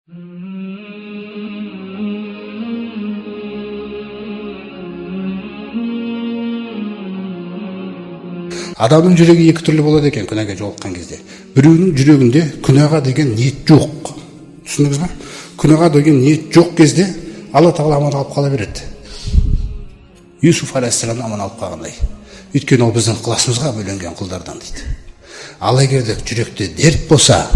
Адамның жүрегі екі түрлі болады екен күнәге жолыққан кезде. Біреуінің жүрегінде күнәға деген ниет жоқ. Түсіндіңіз ба? Күнәға деген ниет жоқ кезде Алла Тағала аман алып қала береді. Юсуф алейхиссаламды аман алып қалғандай. Өйткені ол біздің ықыласымызға бөленген құлдардан дейді. Ал егер де жүректе дерт болса,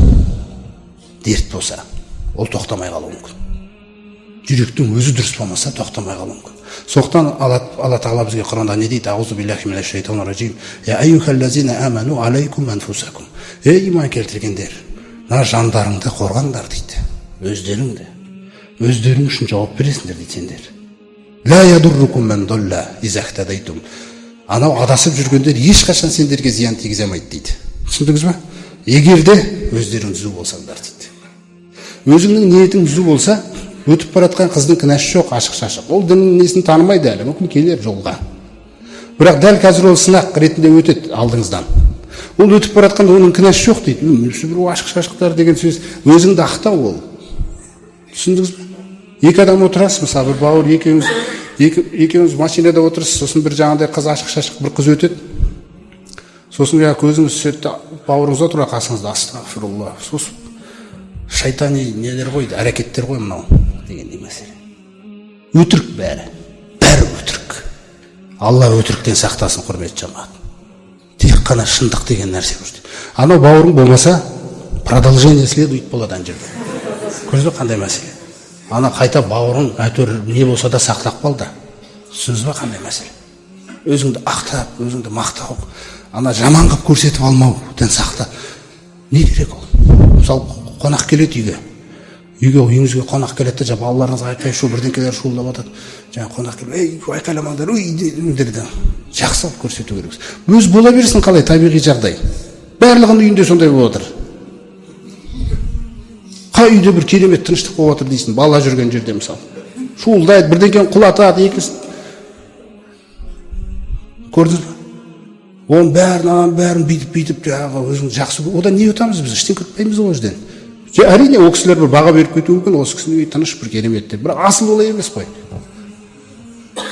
ол тоқтамай қалуы мүмкін. Жүректің өзі дұрыс болмаса тоқтамай қалуы мүмкін. Соқтан Алла Тағала бізге Құранда не дейді? Аузу биллахи минаш шайтанир ражим. Я айюхаллазина аману алейкум анфусакум. Ей иман келтіргендер, мына жандарыңды қорғаңдар дейді. Өздерің үшін жауап бересіңдер дейді сендер. Ла ядуррукум ман долла иза ихтадайтум. Анау адасып жүргендер ешқашан сендерге зиян тигізе алмайды дейді. Түсіндіңіз ба? Егер де өздерің түзу болсаңдар дейді. Өзіңнің ниетің түзу болса, өтіп баратқан қыздың кінәсі жоқ, ашық-шашық. Ол діннің несін танымайды әлі, мүмкін келер жолға. Бірақ дәл қазір ол сынақ ретінде өтеді алдыңыздан. Ол өтіп баратқанда оның кінәсі жоқ дейді. Біреу ашық-шашықтар деген сөз өзіңді ақтау ол. Түсіндіңіз бе? Екі адам отырасыз, мысалы бір бауыр, екеуіңіз машинада отырсыз, сосын бір жаңағыдай қыз ашық-шашық бір қыз өтеді. Сосын көзіңіз сөйтті, бауырыңызға тұра қасыңызда, астағфирулла. Сосын шайтани нелер қойды, әрекеттер қой мынау дегендей мәселе. Өтірік бәрі өтірік. Алла өтіріктен сақтасын, құрметті жамағат. Тек қана шындық деген нәрсе көрсетеді. Анау бауырың болмаса, продолжение следует болады ана жерде. Көрдіңіз бе қандай мәселе? Ана қайта бауырың әйтеуір не болса да сақтап қалды. Түсіндіңіз бе қандай мәселе? Өзіңді ақтап, өзіңді мақтау, ана жаман қылып көрсетіп алмауден сақта. Не керек ол? Мысалы қонақ келеді үйіңізге қонақ келеді, жаңа балаларыңызға айқай шу бірдеңкелер шуылдап жатады. Жаңа қонақ келіп, ей айқайламаңдар, деді. Жақсы қылып көрсету керексіз. Өз бола берсін қалай табиғи жағдай. Барлығының үйінде сондай болып отыр. Қай үйде бір керемет тыныштық болып отыр дейсің, бала жүрген жерде мысалы. Шуылдайды, бірдеңкені құлатады, екінші. Көрдіңіз бе? Оның бәрін бүйтіп жаңағы өзің жақсы. Одан не өтамыз біз? Іштен күтпейміз ол жерден. Әрине ол кісілер бір баға беріп кетуі мүмкін, осы кісінің үйі тыныш бір керемет деп. Бірақ асыл олай емес қой.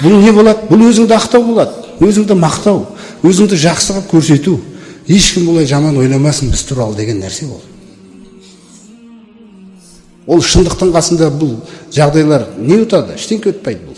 Бұл не болады? Бұл өзіңді ақтау болады. Өзіңді мақтау, өзіңді жақсы қылып көрсету. Ешкім бұлай жаман ойламасын біз туралы деген нәрсе ол. Ол шындықтың қасында бұл жағдайлар не өтады? Іштен өтпейді бұл.